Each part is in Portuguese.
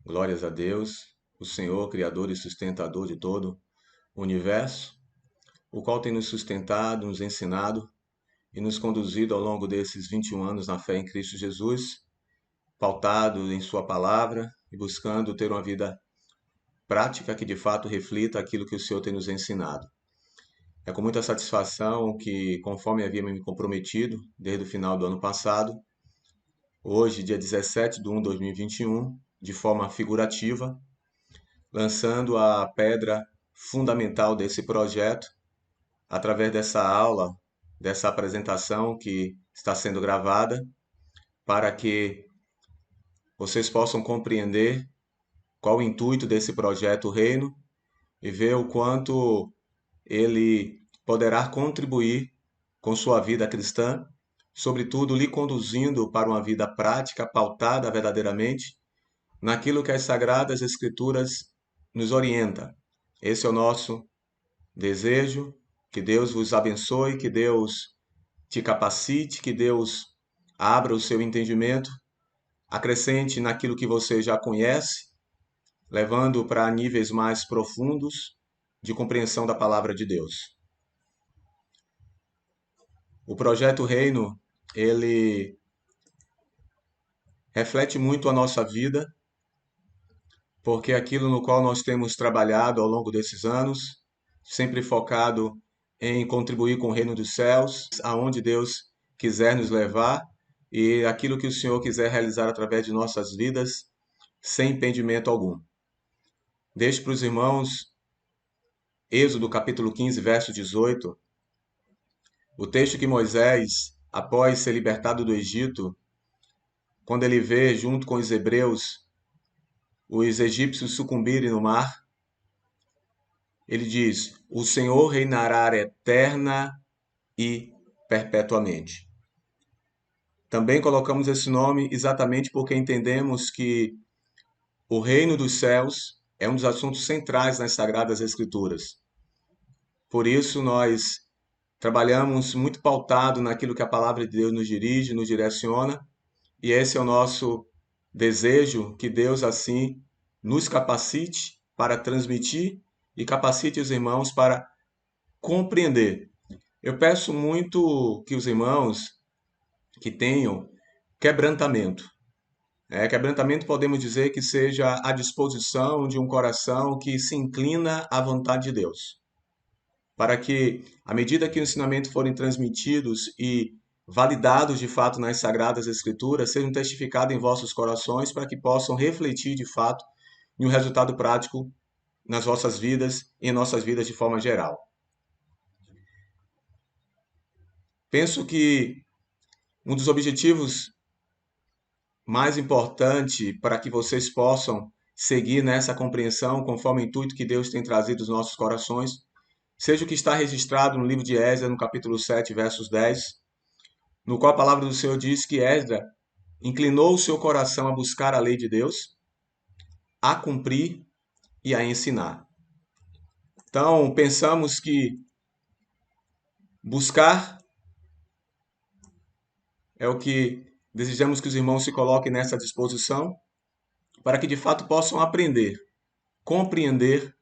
Glórias a Deus, o Senhor, Criador e sustentador de todo o universo, o qual tem nos sustentado, nos ensinado e nos conduzido ao longo desses 21 anos na fé em Cristo Jesus, pautado em Sua palavra e buscando ter uma vida prática que de fato reflita aquilo que o Senhor tem nos ensinado. É com muita satisfação que, conforme havia me comprometido desde o final do ano passado, hoje, dia 17 de 1 de 2021, de forma figurativa, lançando a pedra fundamental desse projeto, através dessa aula, dessa apresentação que está sendo gravada, para que vocês possam compreender qual o intuito desse projeto Reino e ver o quanto ele poderá contribuir com sua vida cristã, sobretudo lhe conduzindo para uma vida prática, pautada verdadeiramente naquilo que as Sagradas Escrituras nos orienta. Esse é o nosso desejo. Que Deus vos abençoe, que Deus te capacite, que Deus abra o seu entendimento, acrescente naquilo que você já conhece, levando para níveis mais profundos de compreensão da palavra de Deus. O projeto Reino, ele reflete muito a nossa vida, porque aquilo no qual nós temos trabalhado ao longo desses anos, sempre focado em contribuir com o reino dos céus, aonde Deus quiser nos levar e aquilo que o Senhor quiser realizar através de nossas vidas, sem impedimento algum. Deixo para os irmãos Êxodo capítulo 15, verso 18, o texto que Moisés, após ser libertado do Egito, quando ele vê junto com os hebreus os egípcios sucumbirem no mar, ele diz: o Senhor reinará eterna e perpetuamente. Também colocamos esse nome exatamente porque entendemos que o reino dos céus é um dos assuntos centrais nas Sagradas Escrituras. Por isso, nós trabalhamos muito pautado naquilo que a palavra de Deus nos dirige, nos direciona, e esse é o nosso desejo, que Deus assim nos capacite para transmitir e capacite os irmãos para compreender. Eu peço muito que os irmãos que tenham quebrantamento. Quebrantamento podemos dizer que seja a disposição de um coração que se inclina à vontade de Deus. Para que, à medida que os ensinamentos forem transmitidos e validados de fato nas Sagradas Escrituras, sejam testificados em vossos corações para que possam refletir de fato em um resultado prático nas vossas vidas e em nossas vidas de forma geral. Penso que um dos objetivos mais importante para que vocês possam seguir nessa compreensão conforme o intuito que Deus tem trazido aos nossos corações, seja o que está registrado no livro de Esdras, no capítulo 7, versos 10, no qual a palavra do Senhor diz que Esdras inclinou o seu coração a buscar a lei de Deus, a cumprir e a ensinar. Então, pensamos que buscar é o que desejamos que os irmãos se coloquem nessa disposição, para que de fato possam aprender, compreender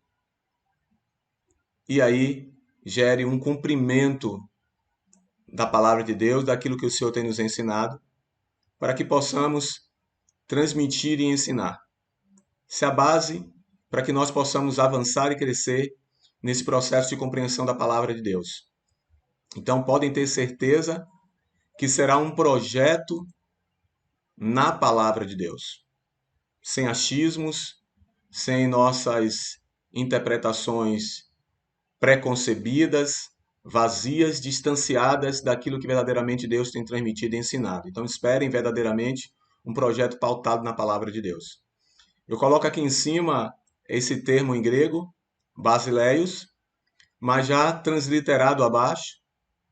e aí gere um cumprimento da palavra de Deus, daquilo que o Senhor tem nos ensinado, para que possamos transmitir e ensinar. Essa é a base para que nós possamos avançar e crescer nesse processo de compreensão da palavra de Deus. Então podem ter certeza que será um projeto na palavra de Deus, sem achismos, sem nossas interpretações preconcebidas, vazias, distanciadas daquilo que verdadeiramente Deus tem transmitido e ensinado. Então esperem verdadeiramente um projeto pautado na palavra de Deus. Eu coloco aqui em cima esse termo em grego, basileios, mas já transliterado abaixo,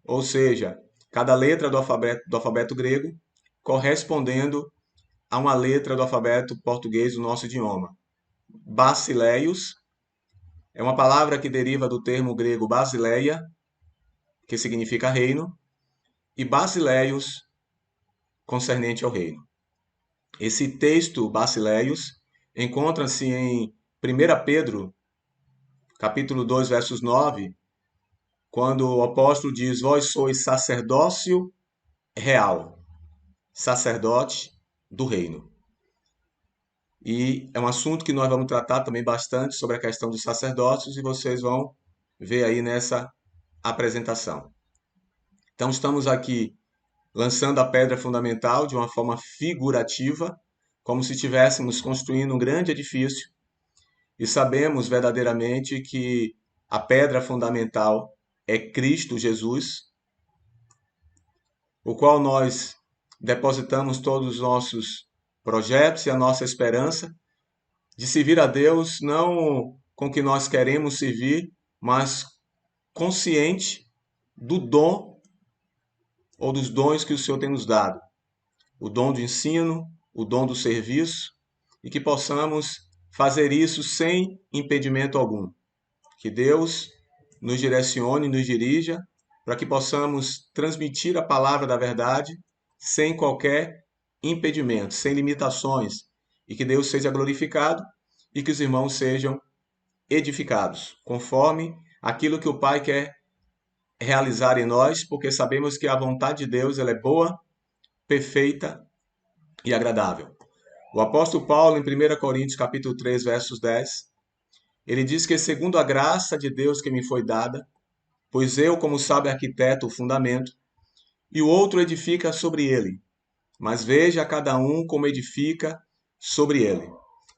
ou seja, cada letra do alfabeto grego correspondendo a uma letra do alfabeto português do nosso idioma. Basileios é uma palavra que deriva do termo grego basileia, que significa reino, e basileios, concernente ao reino. Esse texto, Basileios, encontra-se em 1 Pedro, capítulo 2, versos 9, quando o apóstolo diz: Vós sois sacerdócio real, sacerdote do reino. E é um assunto que nós vamos tratar também bastante sobre a questão dos sacerdócios e vocês vão ver aí nessa apresentação. Então, estamos aqui lançando a pedra fundamental de uma forma figurativa, como se estivéssemos construindo um grande edifício, e sabemos verdadeiramente que a pedra fundamental é Cristo Jesus, o qual nós depositamos todos os nossos projetos e a nossa esperança de servir a Deus não com o que nós queremos servir, mas consciente do dom ou dos dons que o Senhor tem nos dado. O dom do ensino, o dom do serviço, e que possamos fazer isso sem impedimento algum. Que Deus nos direcione, nos dirija, para que possamos transmitir a palavra da verdade sem qualquer impedimento, sem limitações, e que Deus seja glorificado e que os irmãos sejam edificados, conforme aquilo que o Pai quer realizar em nós, porque sabemos que a vontade de Deus ela é boa, perfeita e agradável. O apóstolo Paulo, em 1 Coríntios capítulo 3, versos 10, ele diz que segundo a graça de Deus que me foi dada, pois eu, como sabe, arquiteto o fundamento, e o outro edifica sobre ele, mas veja cada um como edifica sobre ele.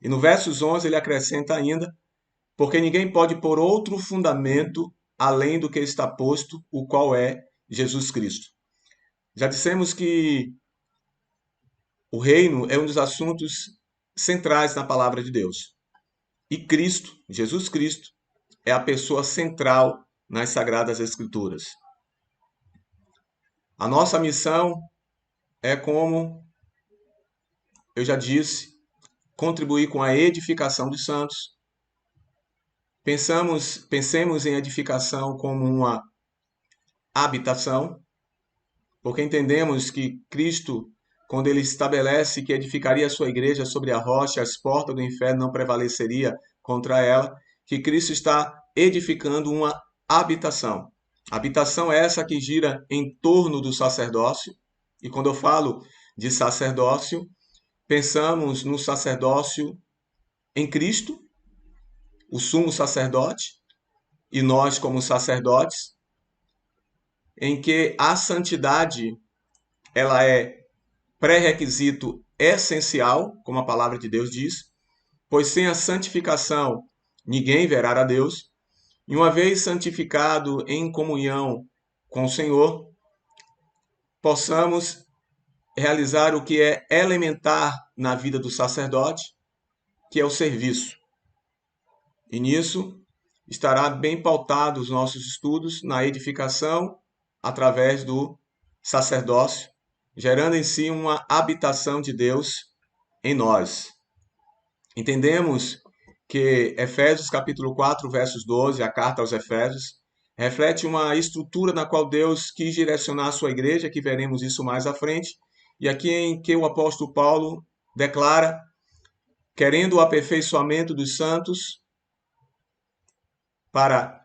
E no versos 11 ele acrescenta ainda, porque ninguém pode pôr outro fundamento além do que está posto, o qual é Jesus Cristo. Já dissemos que o reino é um dos assuntos centrais na palavra de Deus. E Cristo, Jesus Cristo, é a pessoa central nas Sagradas Escrituras. A nossa missão é, como eu já disse, contribuir com a edificação dos santos. Pensemos em edificação como uma habitação, porque entendemos que Cristo, quando ele estabelece que edificaria a sua igreja sobre a rocha, as portas do inferno não prevaleceria contra ela, que Cristo está edificando uma habitação. Habitação é essa que gira em torno do sacerdócio, e quando eu falo de sacerdócio, pensamos no sacerdócio em Cristo, o sumo sacerdote, e nós como sacerdotes, em que a santidade ela é pré-requisito essencial, como a palavra de Deus diz, pois sem a santificação ninguém verá a Deus, e uma vez santificado em comunhão com o Senhor, possamos realizar o que é elementar na vida do sacerdote, que é o serviço. E nisso estará bem pautado os nossos estudos na edificação através do sacerdócio, gerando em si uma habitação de Deus em nós. Entendemos que Efésios capítulo 4, versos 12, a carta aos Efésios, reflete uma estrutura na qual Deus quis direcionar a sua igreja, que veremos isso mais à frente, e aqui em que o apóstolo Paulo declara, querendo o aperfeiçoamento dos santos para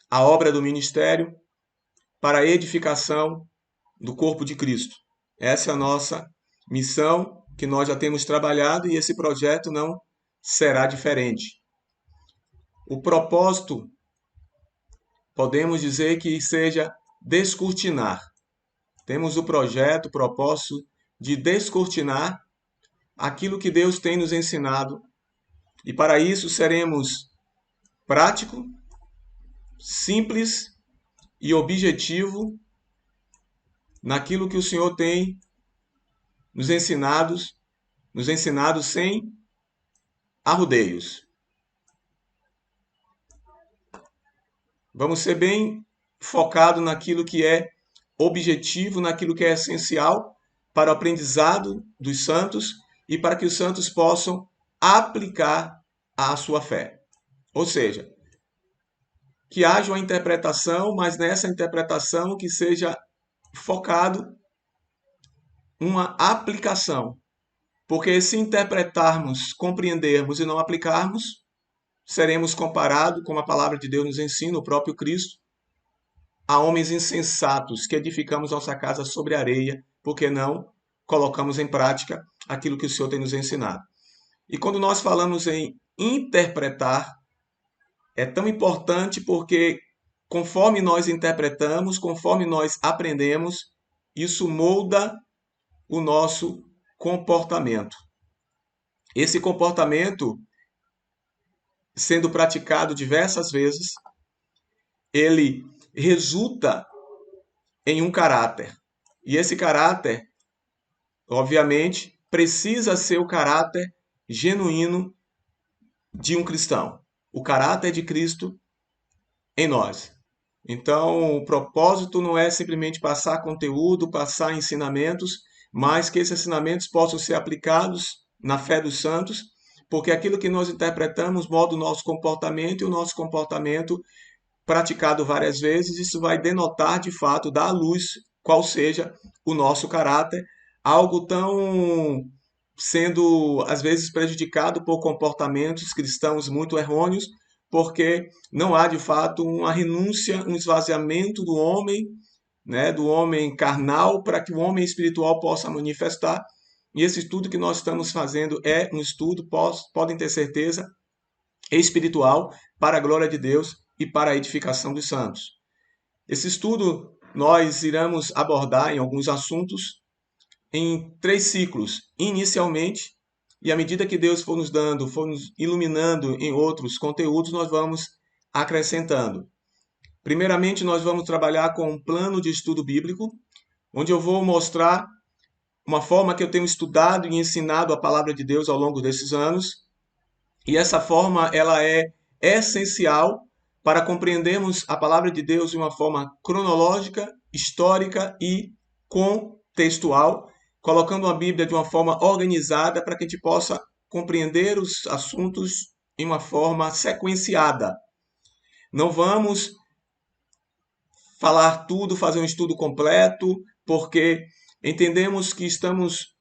a obra do ministério, para a edificação do corpo de Cristo. Essa é a nossa missão que nós já temos trabalhado e esse projeto não será diferente. O propósito, podemos dizer que seja descortinar. Temos o projeto, o propósito de descortinar aquilo que Deus tem nos ensinado e para isso seremos prático, simples e objetivo naquilo que o Senhor tem nos ensinado sem arrodeios. Vamos ser bem focados naquilo que é objetivo, naquilo que é essencial para o aprendizado dos santos e para que os santos possam aplicar a sua fé. Ou seja, que haja uma interpretação, mas nessa interpretação que seja focado uma aplicação. Porque se interpretarmos, compreendermos e não aplicarmos, seremos comparados, como a palavra de Deus nos ensina, o próprio Cristo, a homens insensatos que edificamos nossa casa sobre areia, porque não colocamos em prática aquilo que o Senhor tem nos ensinado. E quando nós falamos em interpretar, é tão importante porque conforme nós interpretamos, conforme nós aprendemos, isso molda o nosso comportamento. Esse comportamento, sendo praticado diversas vezes, ele resulta em um caráter. E esse caráter, obviamente, precisa ser o caráter genuíno de um cristão. O caráter de Cristo em nós. Então, o propósito não é simplesmente passar conteúdo, passar ensinamentos, mas que esses ensinamentos possam ser aplicados na fé dos santos, porque aquilo que nós interpretamos molda o nosso comportamento e o nosso comportamento praticado várias vezes, isso vai denotar de fato, dar à luz qual seja o nosso caráter, algo tão sendo às vezes prejudicado por comportamentos cristãos muito errôneos, porque não há de fato uma renúncia, um esvaziamento do homem, né, do homem carnal, para que o homem espiritual possa manifestar. E esse estudo que nós estamos fazendo é um estudo, podem ter certeza, espiritual, para a glória de Deus e para a edificação dos santos. Esse estudo nós iremos abordar em alguns assuntos em 3 ciclos, inicialmente, e à medida que Deus for nos dando, for nos iluminando em outros conteúdos, nós vamos acrescentando. Primeiramente, nós vamos trabalhar com um plano de estudo bíblico, onde eu vou mostrar uma forma que eu tenho estudado e ensinado a palavra de Deus ao longo desses anos, e essa forma ela é essencial para compreendermos a palavra de Deus de uma forma cronológica, histórica e contextual, colocando a Bíblia de uma forma organizada para que a gente possa compreender os assuntos em uma forma sequenciada. Não vamos falar tudo, fazer um estudo completo, porque entendemos que estamos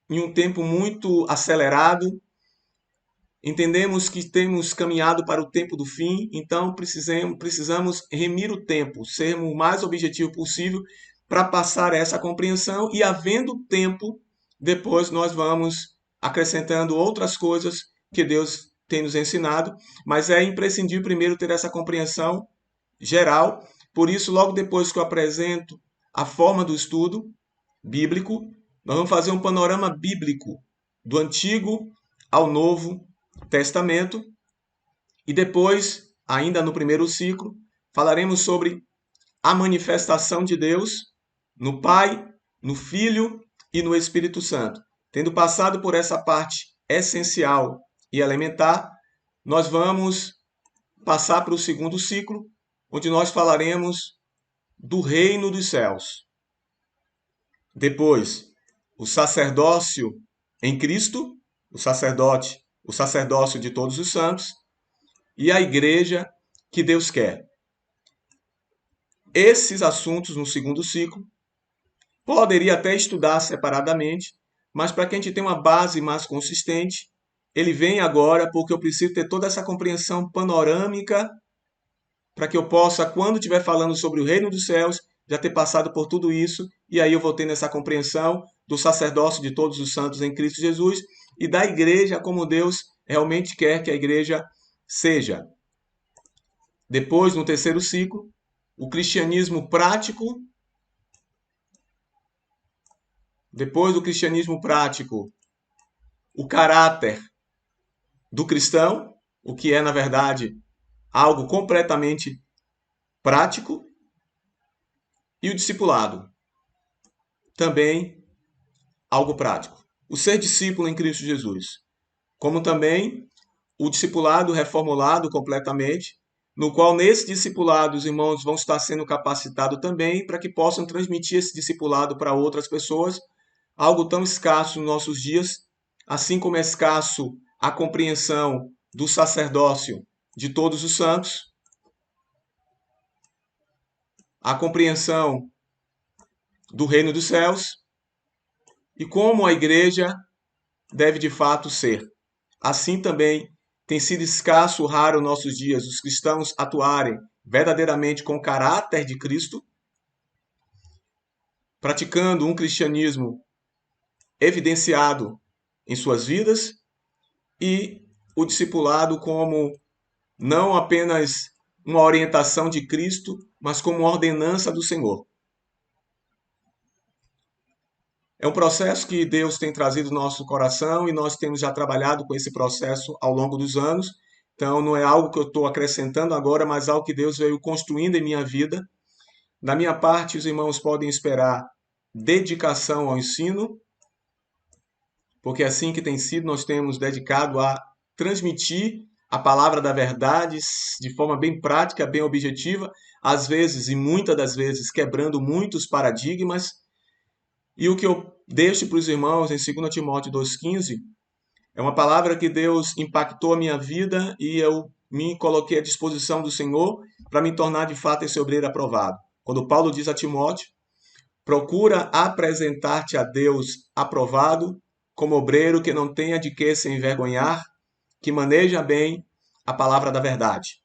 em um tempo muito acelerado, entendemos que temos caminhado para o tempo do fim, então precisamos remir o tempo, sermos o mais objetivo possível para passar essa compreensão e, havendo tempo, depois nós vamos acrescentando outras coisas que Deus tem nos ensinado, mas é imprescindível primeiro ter essa compreensão geral. Por isso, logo depois que eu apresento a forma do estudo bíblico, nós vamos fazer um panorama bíblico do Antigo ao Novo Testamento, e depois, ainda no primeiro ciclo, falaremos sobre a manifestação de Deus no Pai, no Filho e no Espírito Santo. Tendo passado por essa parte essencial e elementar, nós vamos passar para o segundo ciclo, onde nós falaremos do reino dos céus. Depois, o sacerdócio em Cristo, o sacerdócio de todos os santos, e a igreja que Deus quer. Esses assuntos no segundo ciclo poderia até estudar separadamente, mas para que a gente tenha uma base mais consistente, ele vem agora porque eu preciso ter toda essa compreensão panorâmica para que eu possa, quando estiver falando sobre o reino dos céus, já ter passado por tudo isso, e aí eu vou tendo essa compreensão do sacerdócio de todos os santos em Cristo Jesus e da igreja como Deus realmente quer que a igreja seja. Depois, no terceiro ciclo, o cristianismo prático. Depois do cristianismo prático, o caráter do cristão, o que é, na verdade, algo completamente prático. E o discipulado, também algo prático. O ser discípulo em Cristo Jesus, como também o discipulado reformulado completamente, no qual nesse discipulado os irmãos vão estar sendo capacitados também para que possam transmitir esse discipulado para outras pessoas, algo tão escasso nos nossos dias, assim como é escasso a compreensão do sacerdócio de todos os santos, a compreensão do reino dos céus, e como a igreja deve de fato ser. Assim também tem sido escasso, raro nossos dias os cristãos atuarem verdadeiramente com o caráter de Cristo, praticando um cristianismo evidenciado em suas vidas e o discipulado como não apenas uma orientação de Cristo, mas como uma ordenança do Senhor. É um processo que Deus tem trazido no nosso coração e nós temos já trabalhado com esse processo ao longo dos anos. Então, não é algo que eu estou acrescentando agora, mas algo que Deus veio construindo em minha vida. Da minha parte, os irmãos podem esperar dedicação ao ensino, porque é assim que tem sido, nós temos dedicado a transmitir a palavra da verdade de forma bem prática, bem objetiva, às vezes e muitas das vezes quebrando muitos paradigmas. E o que eu deixo para os irmãos em 2 Timóteo 2,15 é uma palavra que Deus impactou a minha vida e eu me coloquei à disposição do Senhor para me tornar de fato esse obreiro aprovado. Quando Paulo diz a Timóteo, procura apresentar-te a Deus aprovado, como obreiro que não tenha de que se envergonhar, que maneja bem a palavra da verdade.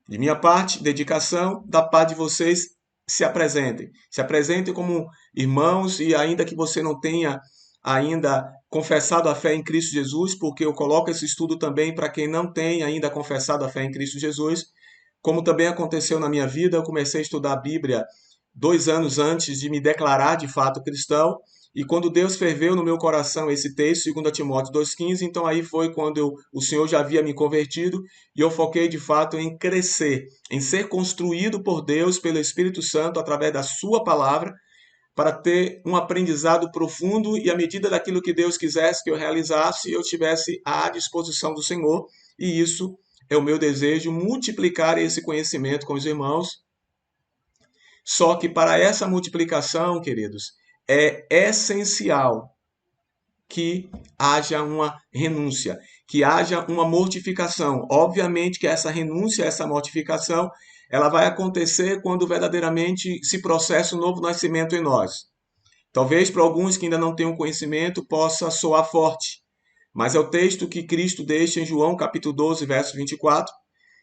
De minha parte, dedicação, da parte de vocês, se apresentem. Se apresentem como irmãos e ainda que você não tenha ainda confessado a fé em Cristo Jesus, porque eu coloco esse estudo também para quem não tem ainda confessado a fé em Cristo Jesus, como também aconteceu na minha vida, eu comecei a estudar a Bíblia 2 anos antes de me declarar de fato cristão, e quando Deus ferveu no meu coração esse texto, 2 Timóteo 2,15, então aí foi quando o Senhor já havia me convertido e eu foquei de fato em crescer, em ser construído por Deus, pelo Espírito Santo, através da sua palavra, para ter um aprendizado profundo e à medida daquilo que Deus quisesse que eu realizasse, eu estivesse à disposição do Senhor. E isso é o meu desejo, multiplicar esse conhecimento com os irmãos. Só que para essa multiplicação, queridos, é essencial que haja uma renúncia, que haja uma mortificação. Obviamente que essa renúncia, essa mortificação, ela vai acontecer quando verdadeiramente se processa um novo nascimento em nós. Talvez para alguns que ainda não tenham conhecimento possa soar forte, mas é o texto que Cristo deixa em João capítulo 12, verso 24.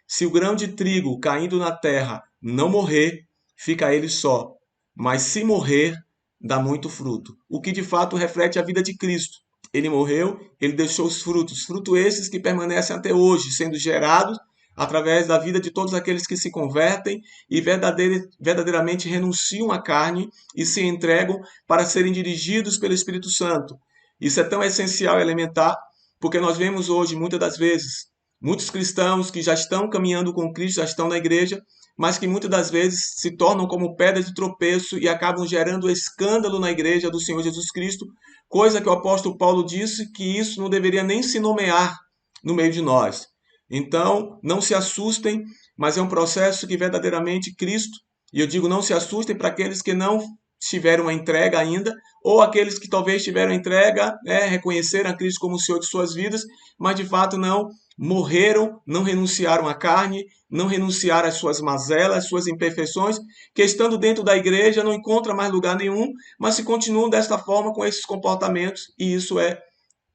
Se o grão de trigo caindo na terra não morrer, fica ele só, mas se morrer, dá muito fruto. O que de fato reflete a vida de Cristo. Ele morreu, ele deixou os frutos, frutos esses que permanecem até hoje, sendo gerados através da vida de todos aqueles que se convertem e verdadeiramente renunciam à carne e se entregam para serem dirigidos pelo Espírito Santo. Isso é tão essencial e elementar, porque nós vemos hoje, muitas das vezes, muitos cristãos que já estão caminhando com Cristo, já estão na igreja, mas que muitas das vezes se tornam como pedra de tropeço e acabam gerando escândalo na igreja do Senhor Jesus Cristo, coisa que o apóstolo Paulo disse que isso não deveria nem se nomear no meio de nós. Então, não se assustem, mas é um processo que verdadeiramente Cristo, e eu digo não se assustem para aqueles que não tiveram a entrega ainda, ou aqueles que talvez tiveram a entrega, reconheceram a Cristo como o Senhor de suas vidas, mas de fato não morreram, não renunciaram à carne, não renunciaram às suas mazelas, às suas imperfeições, que estando dentro da igreja não encontra mais lugar nenhum, mas se continuam desta forma com esses comportamentos, e isso é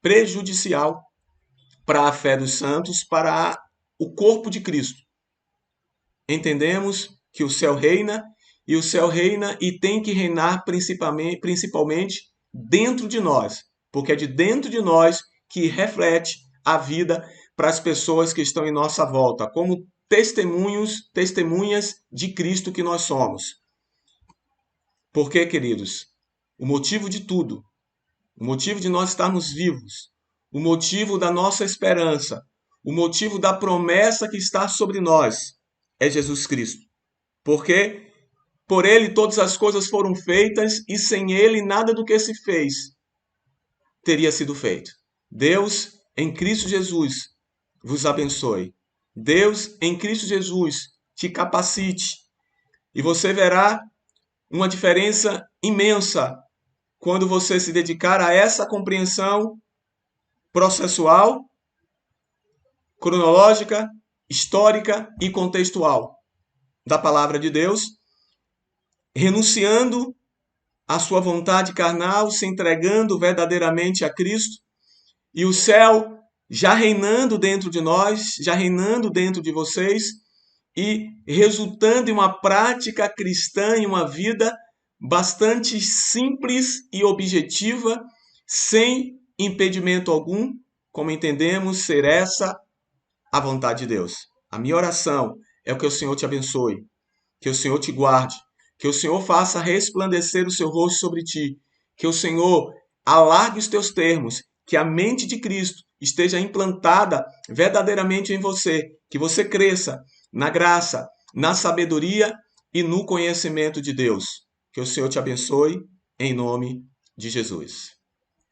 prejudicial para a fé dos santos, para o corpo de Cristo. Entendemos que o céu reina, e o céu reina e tem que reinar principalmente dentro de nós, porque é de dentro de nós que reflete a vida para as pessoas que estão em nossa volta, como testemunhas de Cristo que nós somos. Porque, queridos, o motivo de tudo, o motivo de nós estarmos vivos, o motivo da nossa esperança, o motivo da promessa que está sobre nós é Jesus Cristo. Porque por ele todas as coisas foram feitas e sem ele nada do que se fez teria sido feito. Deus em Cristo Jesus vos abençoe. Deus em Cristo Jesus te capacite. E você verá uma diferença imensa quando você se dedicar a essa compreensão processual, cronológica, histórica e contextual da palavra de Deus, renunciando à sua vontade carnal, se entregando verdadeiramente a Cristo e o céu já reinando dentro de nós, já reinando dentro de vocês e resultando em uma prática cristã, em uma vida bastante simples e objetiva, sem impedimento algum, como entendemos ser essa a vontade de Deus. A minha oração é que o Senhor te abençoe, que o Senhor te guarde, que o Senhor faça resplandecer o seu rosto sobre ti, que o Senhor alargue os teus termos, que a mente de Cristo esteja implantada verdadeiramente em você, que você cresça na graça, na sabedoria e no conhecimento de Deus. Que o Senhor te abençoe, em nome de Jesus.